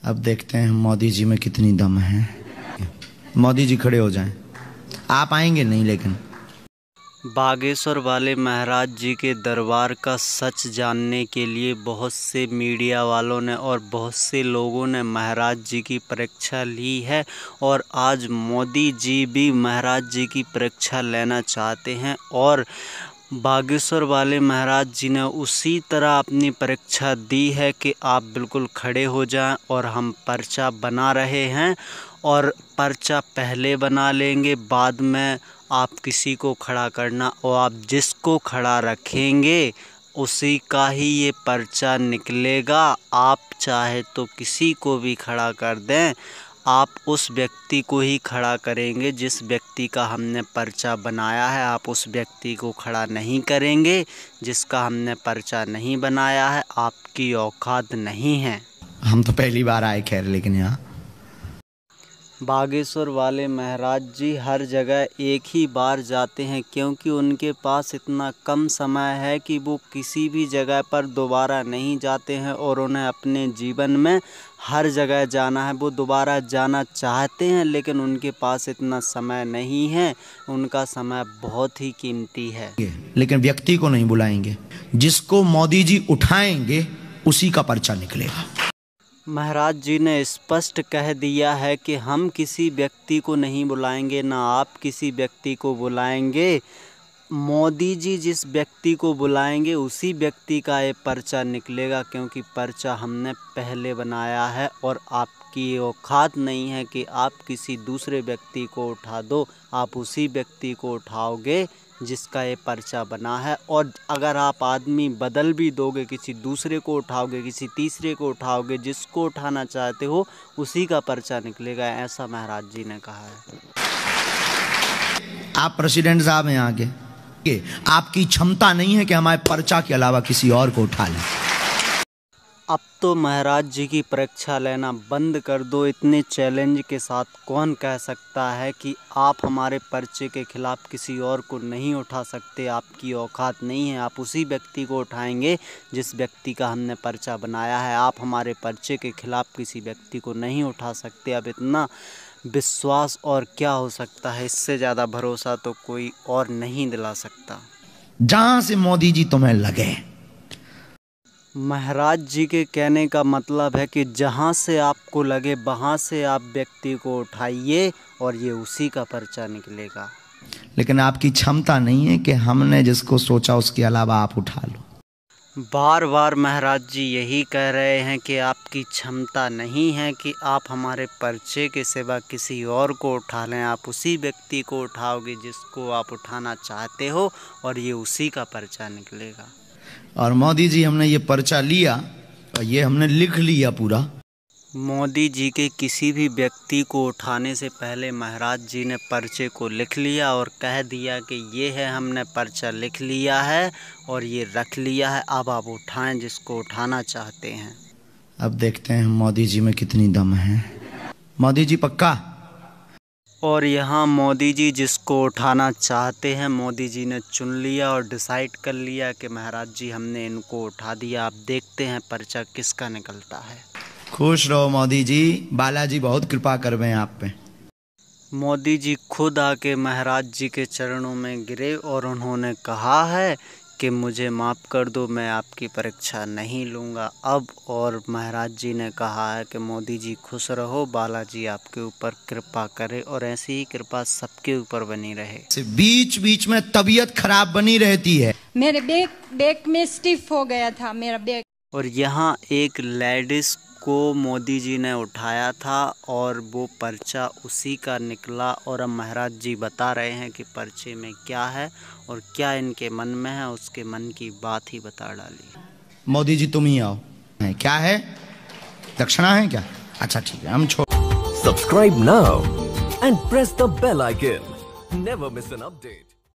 अब देखते हैं मोदी जी में कितनी दम है। मोदी जी खड़े हो जाएं। आप आएंगे नहीं, लेकिन बागेश्वर वाले महाराज जी के दरबार का सच जानने के लिए बहुत से मीडिया वालों ने और बहुत से लोगों ने महाराज जी की परीक्षा ली है और आज मोदी जी भी महाराज जी की परीक्षा लेना चाहते हैं और बागेश्वर वाले महाराज जी ने उसी तरह अपनी परीक्षा दी है कि आप बिल्कुल खड़े हो जाएं और हम पर्चा बना रहे हैं और पर्चा पहले बना लेंगे, बाद में आप किसी को खड़ा करना और आप जिसको खड़ा रखेंगे उसी का ही ये पर्चा निकलेगा। आप चाहे तो किसी को भी खड़ा कर दें, आप उस व्यक्ति को ही खड़ा करेंगे जिस व्यक्ति का हमने पर्चा बनाया है। आप उस व्यक्ति को खड़ा नहीं करेंगे जिसका हमने पर्चा नहीं बनाया है। आपकी औकात नहीं है। हम तो पहली बार आए, खैर, लेकिन यहाँ बागेश्वर वाले महाराज जी हर जगह एक ही बार जाते हैं क्योंकि उनके पास इतना कम समय है कि वो किसी भी जगह पर दोबारा नहीं जाते हैं और उन्हें अपने जीवन में हर जगह जाना है। वो दोबारा जाना चाहते हैं लेकिन उनके पास इतना समय नहीं है, उनका समय बहुत ही कीमती है। लेकिन व्यक्ति को नहीं बुलाएंगे, जिसको मोदी जी उठाएंगे उसी का पर्चा निकलेगा। महाराज जी ने स्पष्ट कह दिया है कि हम किसी व्यक्ति को नहीं बुलाएंगे, ना आप किसी व्यक्ति को बुलाएंगे। मोदी जी जिस व्यक्ति को बुलाएंगे उसी व्यक्ति का ये पर्चा निकलेगा क्योंकि पर्चा हमने पहले बनाया है और आपकी औकात नहीं है कि आप किसी दूसरे व्यक्ति को उठा दो। आप उसी व्यक्ति को उठाओगे जिसका ये पर्चा बना है और अगर आप आदमी बदल भी दोगे, किसी दूसरे को उठाओगे, किसी तीसरे को उठाओगे, जिसको उठाना चाहते हो उसी का पर्चा निकलेगा, ऐसा महाराज जी ने कहा है। आप प्रेसिडेंट साहब हैं यहाँ के, आपकी क्षमता नहीं है कि हमारे पर्चा के अलावा किसी और को उठा लें। अब तो महाराज जी की परीक्षा लेना बंद कर दो। इतने चैलेंज के साथ कौन कह सकता है कि आप हमारे पर्चे के खिलाफ किसी और को नहीं उठा सकते। आपकी औकात नहीं है। आप उसी व्यक्ति को उठाएंगे जिस व्यक्ति का हमने पर्चा बनाया है। आप हमारे पर्चे के खिलाफ किसी व्यक्ति को नहीं उठा सकते। अब इतना विश्वास और क्या हो सकता है, इससे ज़्यादा भरोसा तो कोई और नहीं दिला सकता। जहां से मोदी जी तुम्हें लगे। महाराज जी के कहने का मतलब है कि जहां से आपको लगे वहां से आप व्यक्ति को उठाइए और ये उसी का पर्चा निकलेगा। लेकिन आपकी क्षमता नहीं है कि हमने जिसको सोचा उसके अलावा आप उठा लो। बार बार महाराज जी यही कह रहे हैं कि आपकी क्षमता नहीं है कि आप हमारे पर्चे के सिवा किसी और को उठा लें। आप उसी व्यक्ति को उठाओगे जिसको आप उठाना चाहते हो और ये उसी का पर्चा निकलेगा। और मोदी जी, हमने ये पर्चा लिया और ये हमने लिख लिया पूरा। मोदी जी के किसी भी व्यक्ति को उठाने से पहले महाराज जी ने पर्चे को लिख लिया और कह दिया कि ये है, हमने पर्चा लिख लिया है और ये रख लिया है। अब आप उठाएं जिसको उठाना चाहते हैं। अब देखते हैं मोदी जी में कितनी दम है। मोदी जी पक्का। और यहाँ मोदी जी जिसको उठाना चाहते हैं मोदी जी ने चुन लिया और डिसाइड कर लिया कि महाराज जी हमने इनको उठा दिया। आप देखते हैं पर्चा किसका निकलता है। खुश रहो मोदी जी, बालाजी बहुत कृपा करवे आप पे। मोदी जी खुद आके महाराज जी के चरणों में गिरे और उन्होंने कहा है कि मुझे माफ़ कर दो, मैं आपकी परीक्षा नहीं लूँगा अब। और महाराज जी ने कहा है कि मोदी जी खुश रहो, बालाजी आपके ऊपर कृपा करे और ऐसी ही कृपा सबके ऊपर बनी रहे। बीच बीच में तबीयत खराब बनी रहती है। मेरे बैक में स्टिफ हो गया था मेरा बैक। और यहाँ एक लेडीज़ को मोदी जी ने उठाया था और वो पर्चा उसी का निकला। और अब महाराज जी बता रहे हैं कि पर्चे में क्या है और क्या इनके मन में है, उसके मन की बात ही बता डाली। मोदी जी तुम ही आओ। क्या है, दक्षिणा है क्या? अच्छा ठीक है, हम छोड़। Subscribe now and press the bell icon, never miss an update.